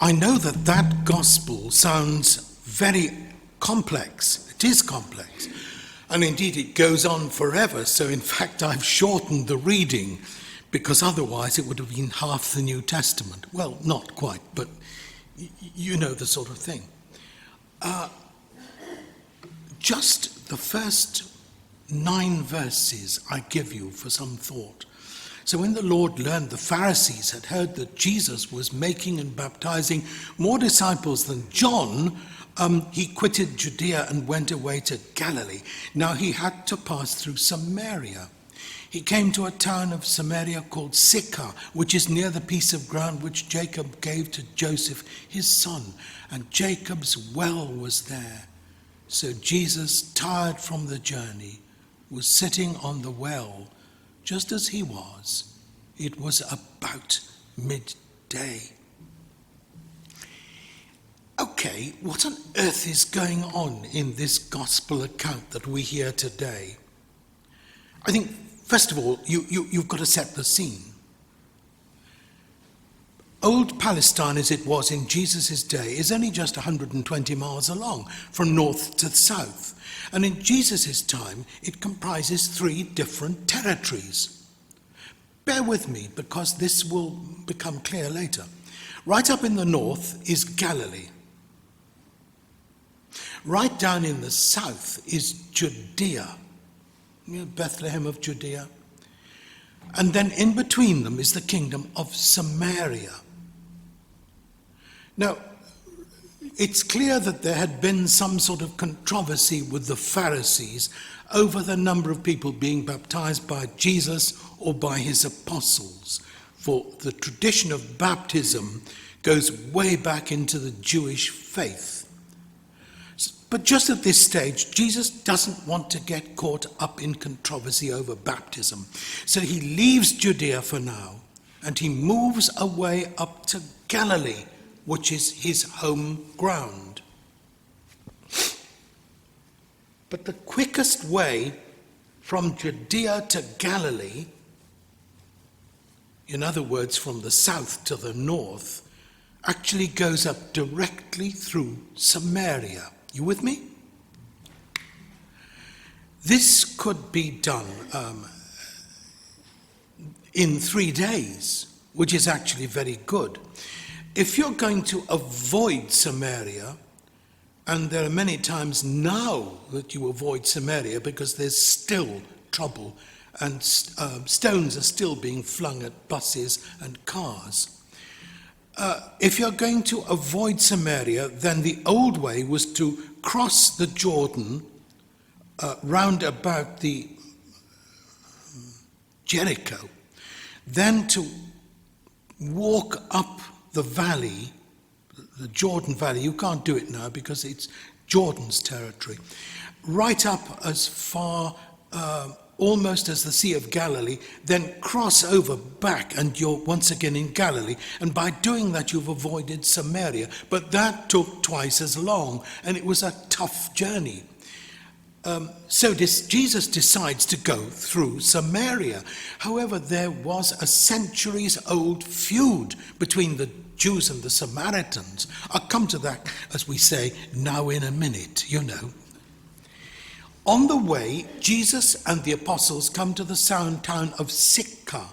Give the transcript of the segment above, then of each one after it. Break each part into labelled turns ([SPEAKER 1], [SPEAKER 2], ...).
[SPEAKER 1] I know that that gospel sounds very complex. It is complex. And indeed, it goes on forever. So in fact, I've shortened the reading because otherwise it would have been half the New Testament. Well, not quite, but you know the sort of thing. Just the first 9 verses I give you for some thought. So when the Lord learned the Pharisees had heard that Jesus was making and baptizing more disciples than John, he quitted Judea and went away to Galilee. Now he had to pass through Samaria. He came to a town of Samaria called Sychar, which is near the piece of ground which Jacob gave to Joseph, his son, and Jacob's well was there. So Jesus, tired from the journey, was sitting on the well, just as he was. It was about midday. Okay, what on earth is going on in this gospel account that we hear today? I think, first of all, you've got to set the scene. Old Palestine, as it was in Jesus' day, is only just 120 miles along, from north to south. And in Jesus' time, it comprises 3 different territories. Bear with me, because this will become clear later. Right up in the north is Galilee. Right down in the south is Judea, Bethlehem of Judea. And then in between them is the kingdom of Samaria. Now, it's clear that there had been some sort of controversy with the Pharisees over the number of people being baptized by Jesus or by his apostles. For the tradition of baptism goes way back into the Jewish faith. But just at this stage, Jesus doesn't want to get caught up in controversy over baptism. So he leaves Judea for now, and he moves away up to Galilee, which is his home ground. But the quickest way from Judea to Galilee, in other words, from the south to the north, actually goes up directly through Samaria. You with me? This could be done in 3 days, which is actually very good. If you're going to avoid Samaria, and there are many times now that you avoid Samaria because there's still trouble and stones are still being flung at buses and cars. If you're going to avoid Samaria, then the old way was to cross the Jordan round about the Jericho, then to walk up the valley, the Jordan Valley. You can't do it now because it's Jordan's territory. Right up as far almost as the Sea of Galilee, then cross over back and you're once again in Galilee. And by doing that, you've avoided Samaria. But that took twice as long, and it was a tough journey. So Jesus decides to go through Samaria. However, there was a centuries-old feud between the Jews and the Samaritans. I'll come to that, as we say, now in a minute, you know. On the way, Jesus and the apostles come to the town of Sychar.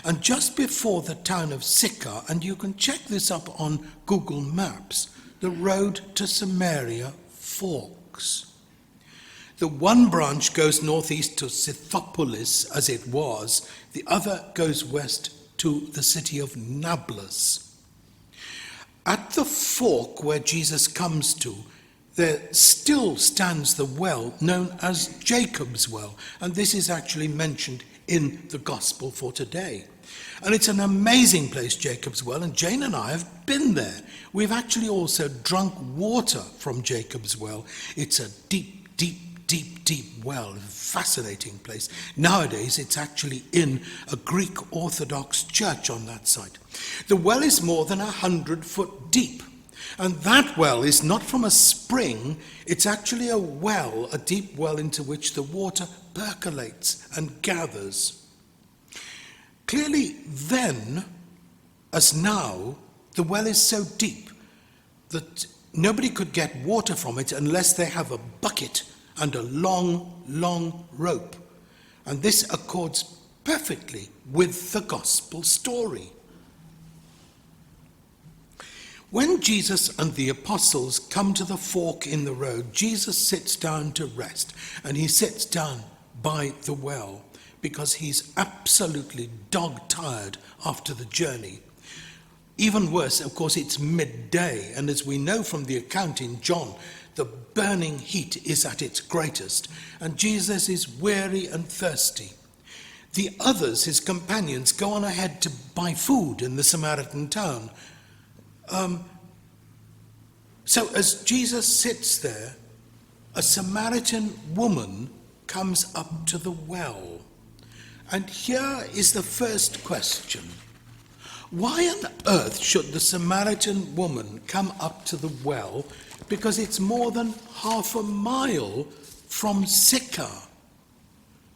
[SPEAKER 1] And just before the town of Sychar, and you can check this up on Google Maps, the road to Samaria forks. The one branch goes northeast to Scythopolis, as it was. The other goes west to the city of Nablus. At the fork where Jesus comes to, there still stands the well known as Jacob's well, and this is actually mentioned in the gospel for today. And it's an amazing place, Jacob's well, and Jane and I have been there. We've actually also drunk water from Jacob's well. It's a deep well, a fascinating place. Nowadays, it's actually in a Greek Orthodox church on that site. The well is more than 100 foot deep. And that well is not from a spring, it's actually a well, a deep well into which the water percolates and gathers. Clearly then, as now, The well is so deep that nobody could get water from it unless they have a bucket and a long, long rope. And this accords perfectly with the gospel story. When Jesus and the apostles come to the fork in the road, Jesus sits down to rest, and he sits down by the well because he's absolutely dog-tired after the journey. Even worse, of course, it's midday, and as we know from the account in John, the burning heat is at its greatest, and Jesus is weary and thirsty. The others, his companions, go on ahead to buy food in the Samaritan town. So as Jesus sits there, a Samaritan woman comes up to the well. And here is the first question. Why on earth should the Samaritan woman come up to the well? Because it's more than half a mile from Sychar.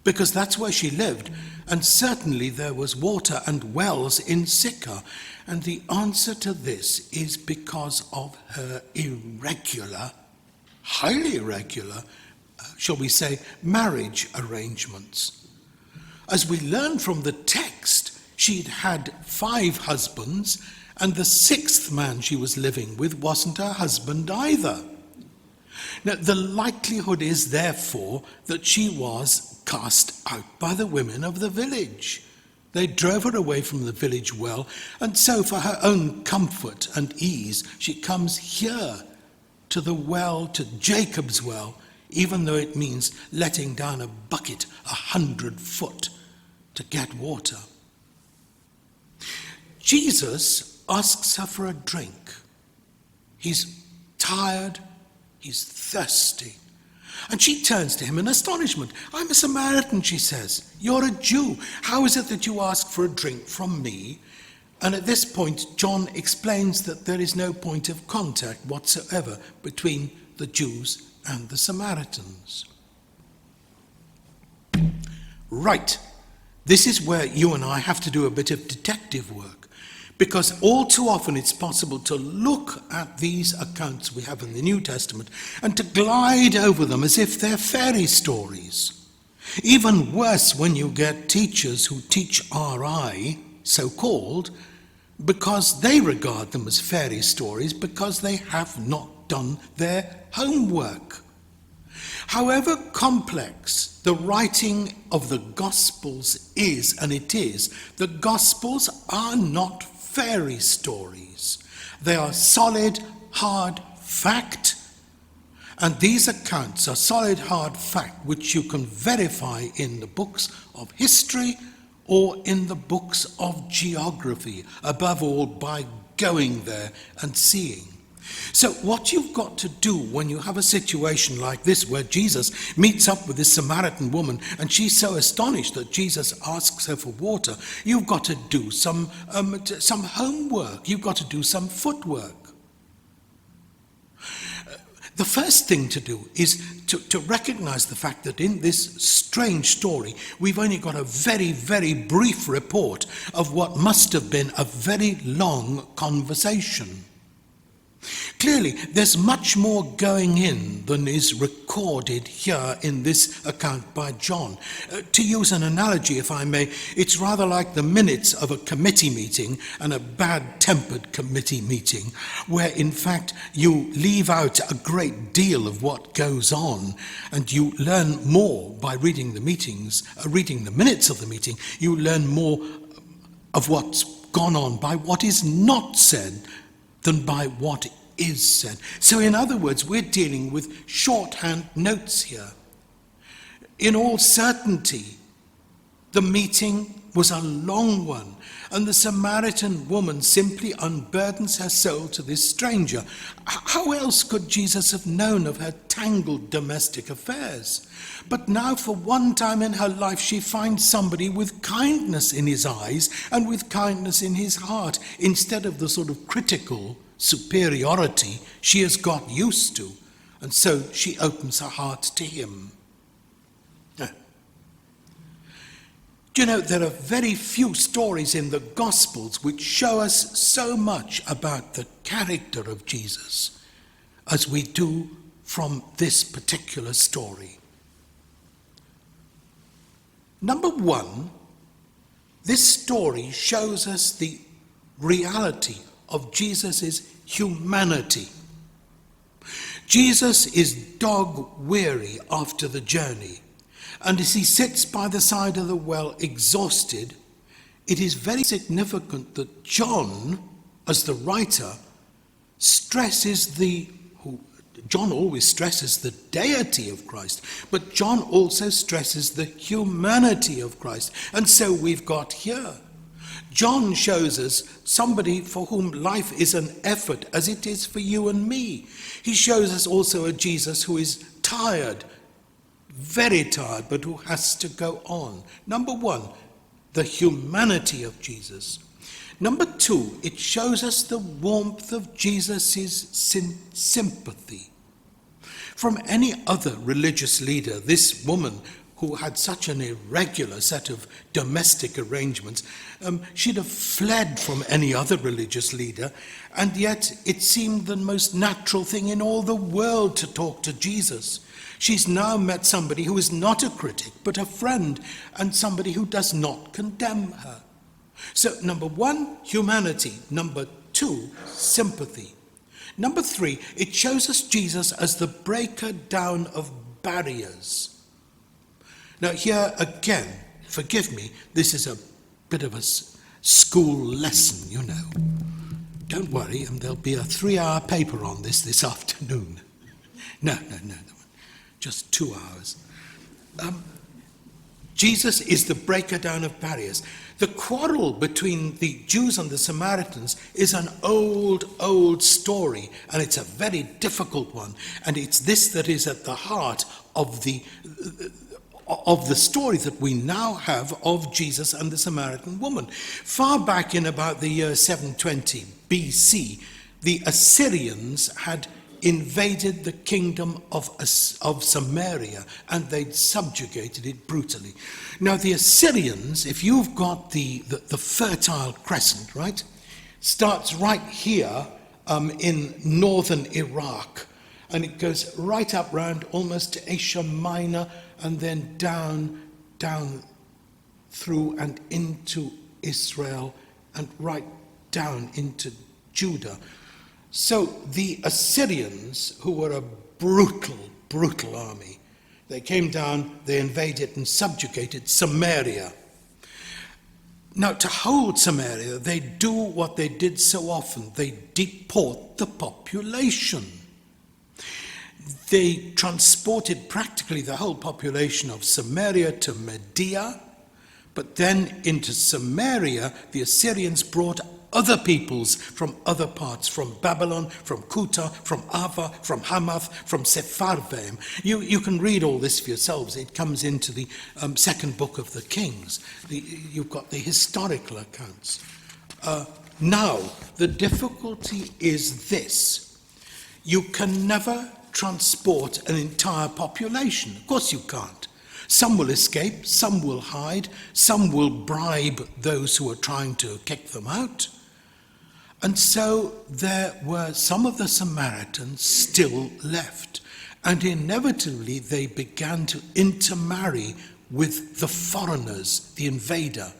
[SPEAKER 1] Because that's where she lived, and certainly there was water and wells in Sychar. And the answer to this is because of her irregular, highly irregular, shall we say, marriage arrangements. As we learn from the text, she'd had 5 husbands, and the 6th man she was living with wasn't her husband either. Now, the likelihood is, therefore, that she was cast out by the women of the village. They drove her away from the village well, and so for her own comfort and ease, she comes here to the well, to Jacob's well, even though it means letting down a bucket 100 foot to get water. Jesus asks her for a drink. He's tired, he's thirsty. And she turns to him in astonishment. I'm a Samaritan, she says. You're a Jew. How is it that you ask for a drink from me? And at this point, John explains that there is no point of contact whatsoever between the Jews and the Samaritans. Right. This is where you and I have to do a bit of detective work. Because all too often it's possible to look at these accounts we have in the New Testament and to glide over them as if they're fairy stories. Even worse when you get teachers who teach RI, so-called, because they regard them as fairy stories because they have not done their homework. However complex the writing of the Gospels is, and it is, the Gospels are not fairy stories. They are solid, hard fact, and these accounts are solid, hard fact which you can verify in the books of history or in the books of geography, above all by going there and seeing. So what you've got to do when you have a situation like this where Jesus meets up with this Samaritan woman and she's so astonished that Jesus asks her for water, you've got to do some homework. You've got to do some footwork. The first thing to do is to recognize the fact that in this strange story, we've only got a very, very brief report of what must have been a very long conversation. Clearly, there's much more going in than is recorded here in this account by John. To use an analogy, if I may, it's rather like the minutes of a committee meeting and a bad-tempered committee meeting, where in fact you leave out a great deal of what goes on, and you learn more by reading the minutes of the meeting. You learn more of what's gone on by what is not said than by what is said. So in other words, we're dealing with shorthand notes here. In all certainty, the meeting was a long one, and the Samaritan woman simply unburdens her soul to this stranger. How else could Jesus have known of her tangled domestic affairs? But now, for one time in her life, she finds somebody with kindness in his eyes and with kindness in his heart, instead of the sort of critical superiority she has got used to, and so she opens her heart to him. Do you know, there are very few stories in the Gospels which show us so much about the character of Jesus as we do from this particular story. Number one, this story shows us the reality of Jesus' humanity. Jesus is dog-weary after the journey, and as he sits by the side of the well exhausted, it is very significant that John, as the writer, John always stresses the deity of Christ, but John also stresses the humanity of Christ. And so we've got here, John shows us somebody for whom life is an effort, as it is for you and me. He shows us also a Jesus who is tired, very tired, but who has to go on. Number one, the humanity of Jesus. Number two, it shows us the warmth of Jesus' sympathy. From any other religious leader, this woman who had such an irregular set of domestic arrangements, she'd have fled from any other religious leader, and yet it seemed the most natural thing in all the world to talk to Jesus. She's now met somebody who is not a critic, but a friend, and somebody who does not condemn her. So, number one, humanity. Number two, sympathy. Number three, it shows us Jesus as the breaker down of barriers. Now here again, forgive me, this is a bit of a school lesson, you know. Don't worry, and there'll be a 3-hour paper on this afternoon. No, just 2 hours. Jesus is the breaker down of barriers. The quarrel between the Jews and the Samaritans is an old story, and it's a very difficult one. And it's this that is at the heart of the story that we now have of Jesus and the Samaritan woman. Far back in about the year 720 BC, the Assyrians had invaded the kingdom of Samaria, and they'd subjugated it brutally. Now the Assyrians, if you've got the Fertile Crescent, right, starts right here in northern Iraq, and it goes right up round almost to Asia Minor, and then down through and into Israel, and right down into Judah. So the Assyrians, who were a brutal army, they came down, they invaded and subjugated Samaria. Now, to hold Samaria, they do what they did so often. They deport the population. They transported practically the whole population of Samaria to Media, but then into Samaria, the Assyrians brought other peoples from other parts, from Babylon, from Kuta, from Ava, from Hamath, from Sepharvaim. You can read all this for yourselves. It comes into the second book of the Kings. You've got the historical accounts. Now, the difficulty is this. You can never transport an entire population. Of course you can't. Some will escape, some will hide, some will bribe those who are trying to kick them out. And so there were some of the Samaritans still left, and inevitably they began to intermarry with the foreigners, the invader.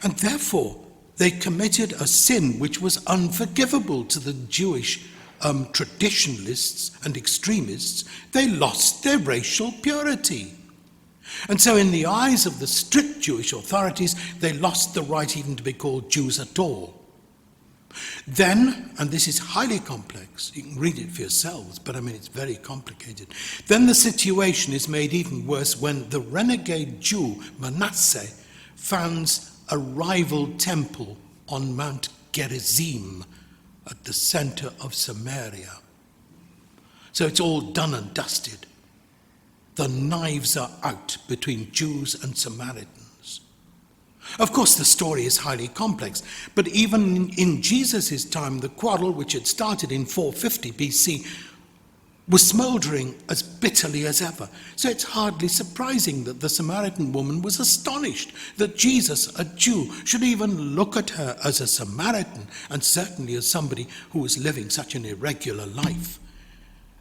[SPEAKER 1] And therefore they committed a sin which was unforgivable to the Jewish traditionalists and extremists. They lost their racial purity. And so in the eyes of the strict Jewish authorities, they lost the right even to be called Jews at all. Then, and this is highly complex, you can read it for yourselves, but it's very complicated. Then the situation is made even worse when the renegade Jew, Manasseh, founds a rival temple on Mount Gerizim at the center of Samaria. So it's all done and dusted. The knives are out between Jews and Samaritans. Of course, the story is highly complex, but even in Jesus' time, the quarrel, which had started in 450 BC, was smouldering as bitterly as ever. So it's hardly surprising that the Samaritan woman was astonished that Jesus, a Jew, should even look at her as a Samaritan, and certainly as somebody who was living such an irregular life.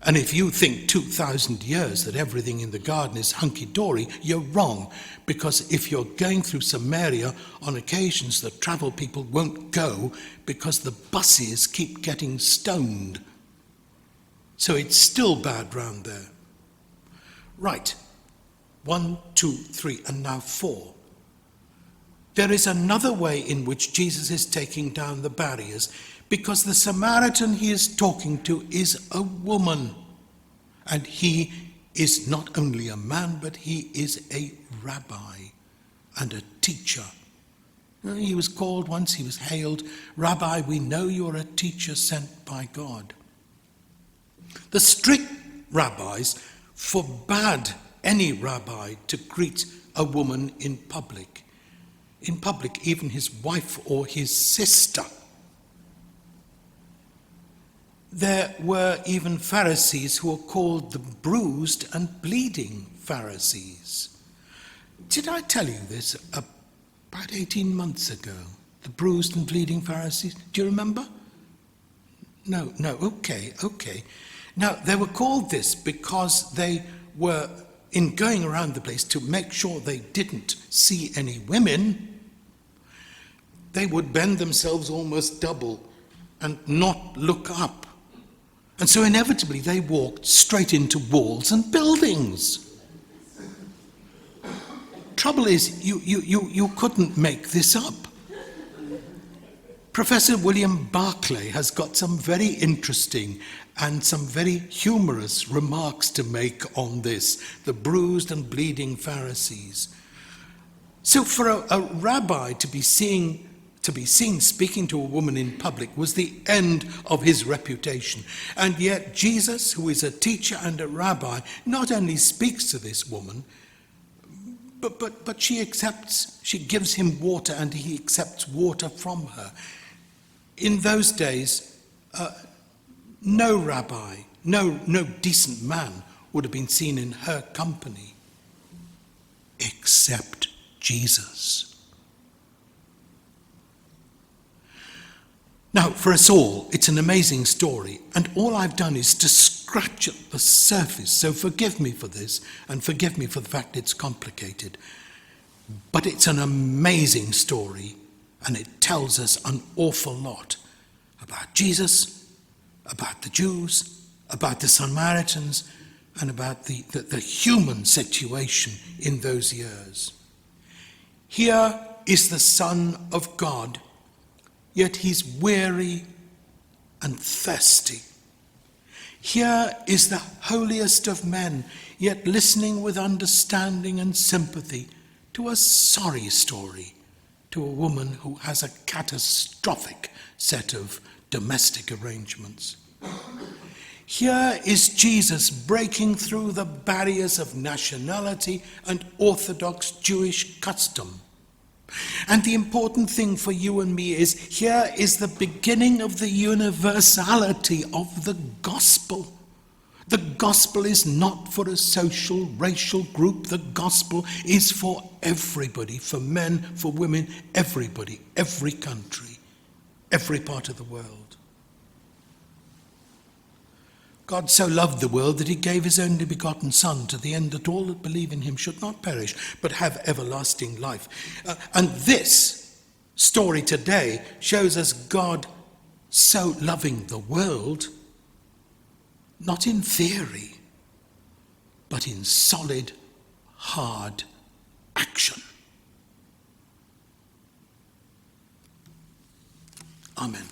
[SPEAKER 1] And if you think 2,000 years that everything in the garden is hunky-dory, you're wrong, because if you're going through Samaria, on occasions the travel people won't go because the buses keep getting stoned. So it's still bad round there. Right. 1, 2, 3, and now 4. There is another way in which Jesus is taking down the barriers, because the Samaritan he is talking to is a woman. And he is not only a man, but he is a rabbi and a teacher. He was called once, he was hailed, "Rabbi, we know you're a teacher sent by God." The strict rabbis forbade any rabbi to greet a woman in public. In public, even his wife or his sister. There were even Pharisees who were called the bruised and bleeding Pharisees. Did I tell you this about 18 months ago? The bruised and bleeding Pharisees? Do you remember? No, okay. Now, they were called this because they were, in going around the place to make sure they didn't see any women, they would bend themselves almost double and not look up. And so inevitably they walked straight into walls and buildings. Trouble is, you couldn't make this up. Professor William Barclay has got some very interesting and some very humorous remarks to make on this, the bruised and bleeding Pharisees. So for a rabbi to be seen speaking to a woman in public was the end of his reputation. And yet Jesus, who is a teacher and a rabbi, not only speaks to this woman, but she gives him water, and he accepts water from her. In those days, no rabbi, no decent man would have been seen in her company, except Jesus. Now, for us all, it's an amazing story, and all I've done is to scratch at the surface, so forgive me for this, and forgive me for the fact it's complicated. But it's an amazing story, and it tells us an awful lot about Jesus, about the Jews, about the Samaritans, and about the human situation in those years. Here is the Son of God, yet he's weary and thirsty. Here is the holiest of men, yet listening with understanding and sympathy to a sorry story, to a woman who has a catastrophic set of domestic arrangements. Here is Jesus breaking through the barriers of nationality and orthodox Jewish custom. And the important thing for you and me is, here is the beginning of the universality of the gospel. The gospel is not for a social, racial group. The gospel is for everybody, for men, for women, everybody, every country, every part of the world. God so loved the world that he gave his only begotten Son, to the end that all that believe in him should not perish, but have everlasting life. And this story today shows us God so loving the world, not in theory, but in solid, hard action. Amen.